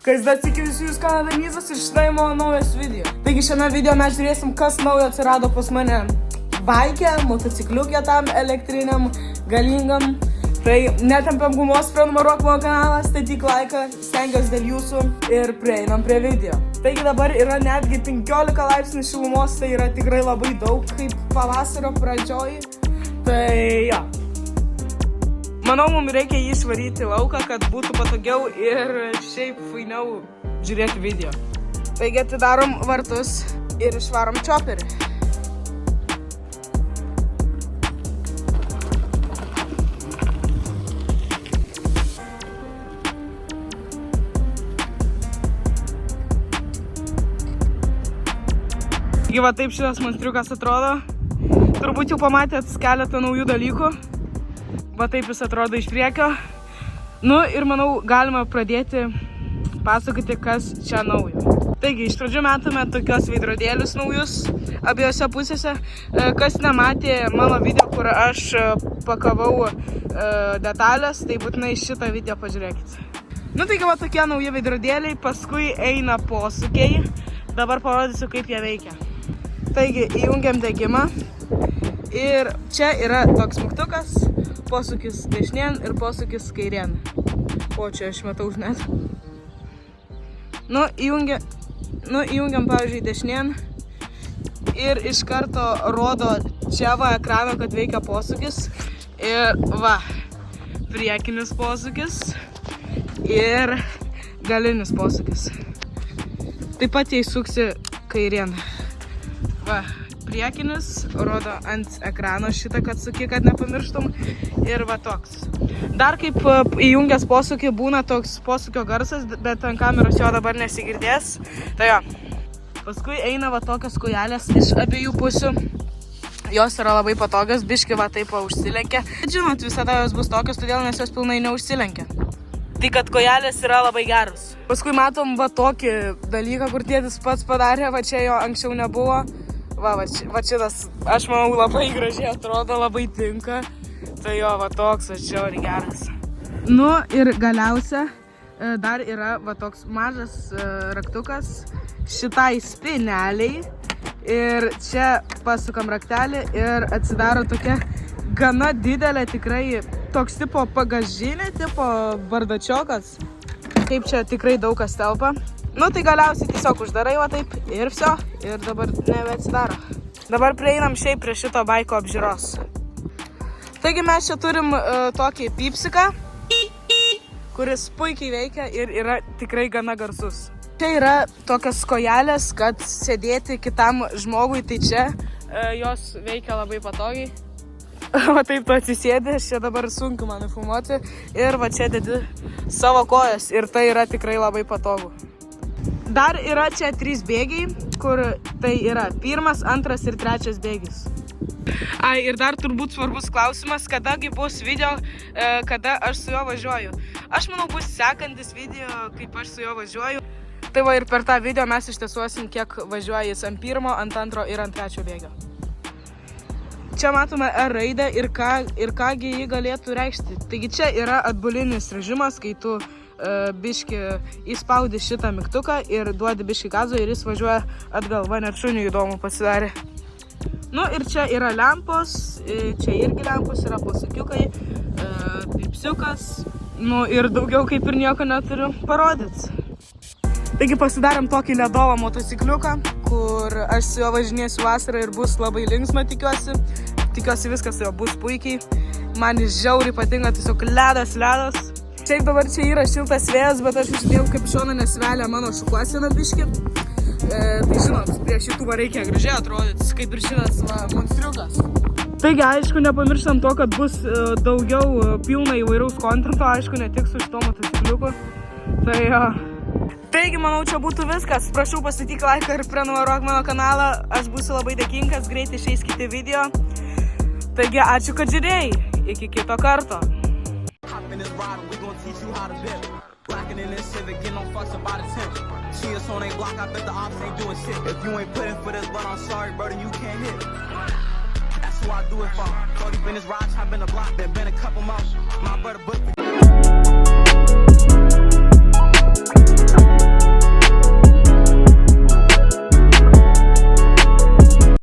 Kas dar sykį visi jūs kanadamizas ir šitai mano naujas video. Taigi šiame video mes žiūrėsim, kas naujo atsirado pas mane baike, motocikliukė tam elektriniam, galingam. Tai netempiam gumos, prenumeruok mano kanalą, statyk laiką, stengiuosi dėl jūsų ir prieinam prie video. Taigi dabar yra netgi 15 laipsnių šilumos, tai yra tikrai labai daug kaip pavasario pradžioj. Tai jo. Manau, mums reikia jį išvaryti lauką, kad būtų patogiau ir šiaip fainiau žiūrėti video. Taigi atidarom vartus ir išvarom čioperį. Taigi va taip šitas monstriukas atrodo. Turbūt jau pamatėt keletą naujų dalykų. Va taip jis atrodo iš priekio. Nu ir manau galima pradėti pasakoti, kas čia naujo. Taigi iš pradžių matome tokios veidrodėlius naujus abiejose pusėse. Kas nematė mano video, kur aš pakavau detalės, tai būtinai šitą video pažiūrėkit. Nu taigi va tokie nauji veidrodėliai, paskui eina posūkiai. Dabar parodysiu, kaip jie veikia. Taigi įjungiam degimą ir čia yra toks mygtukas, posūkis dešinėn ir posūkis kairėn. O čia aš matau net. Nu įjungiam pavyzdžiui dešinėn ir iš karto rodo čia va ekraną, kad veikia posūkis. Ir va, priekinis posūkis ir galinis posūkis. Taip pat jei suksi kairėn. Va, priekinis rodo ant ekrano šitą, kad suki, kad nepamirštum. Ir va toks. Dar kaip įjungęs posūkį būna toks posūkio garsas, bet ant kameros jo dabar nesigirdės. Tai jo. Paskui eina va tokios kojelės iš abiejų pusių. Jos yra labai patogios, biški va taip užsilenkia. Žinot, visada jos bus tokios, todėl nes jos pilnai neužsilenkia. Tai kad kojelės yra labai geros. Paskui matom va tokį dalyką, kur tėtis pats padarė, va čia jo anksčiau nebuvo. Va šitas, aš manau, labai gražiai atrodo, labai tinka. Tai jo, va toks, va čia yra geras. Nu ir galiausia dar yra va toks mažas raktukas šitai spyneliai. Ir čia pasukam raktelį ir atsidaro tokia gana didelė, tikrai toks tipo bagažinė, tipo bardačiokas. Kaip čia tikrai daug kas telpa. Nu tai galiausiai tiesiog uždarai va taip ir viso, ir dabar nebeatsidaro. Dabar prieinam šiaip prie šito baiko apžiūros. Taigi mes čia turim tokį pypsiką, kuris puikiai veikia ir yra tikrai gana garsus. Čia yra tokios kojelės, kad sėdėti kitam žmogui, tai čia jos veikia labai patogiai. Va taip tu atsisėdė, čia dabar sunku man nufilmuoti ir va čia dedi savo kojas ir tai yra tikrai labai patogu. Dar yra čia 3 bėgiai, kur tai yra 1, 2 ir 3 bėgis. Ai, ir dar turbūt svarbus klausimas, kadagi bus video, kada aš su juo važiuoju. Aš manau, bus sekantis video, kaip aš su juo važiuoju. Tai va ir per tą video mes ištiesuosim, kiek važiuoja jis ant 1, ant 2 ir ant 3 bėgio. Čia matome R raidę ir kągi jį galėtų reikšti. Taigi čia yra atbulinis režimas, kai tu biški įspaudi šitą mygtuką ir duodi biški gazo ir jis važiuoja atgal. Va, net šuniui įdomu pasidarė. Nu ir čia yra lempos, čia irgi lempos, yra posūkiukai, pypsiukas. Nu ir daugiau kaip ir nieko neturiu parodyti. Taigi pasidarėm tokį ledovą motocikliuką, kur aš su juo važinėsiu vasarą ir bus labai linksma, tikiuosi. Tikiuosi viskas su juo bus puikiai. Man jis žiauriai patinka, tiesiog ledas. Šiaip dabar čia yra šiltas vėjas, bet aš uždėjau kaip šoną nesvelę mano šukuosieną biškį. Tai žinot, prie šitų reikia gražiai atrodyti, kaip ir šitas monstriukas. Taigi, aišku, nepamirštam to, kad bus daugiau pilna įvairaus kontento, aišku, ne tik su šito motocikliuku. Tai jo. Taigi, manau, čia būtų viskas. Prašau pastatyk laiką ir prenumeruok mano kanalą. Aš būsiu labai dėkingas, greit išeis kiti video. Taigi, ačiū, kad žiūrėjai. Iki kito karto. Blacking in this Civic, get no fucks about attention. See us on a block, I bet the ops ain't doing shit. If you ain't putting for this, but I'm sorry, brother, you can't hit. That's who I do it for. Cody been this ride, I've been a block, been a couple months. My brother booked.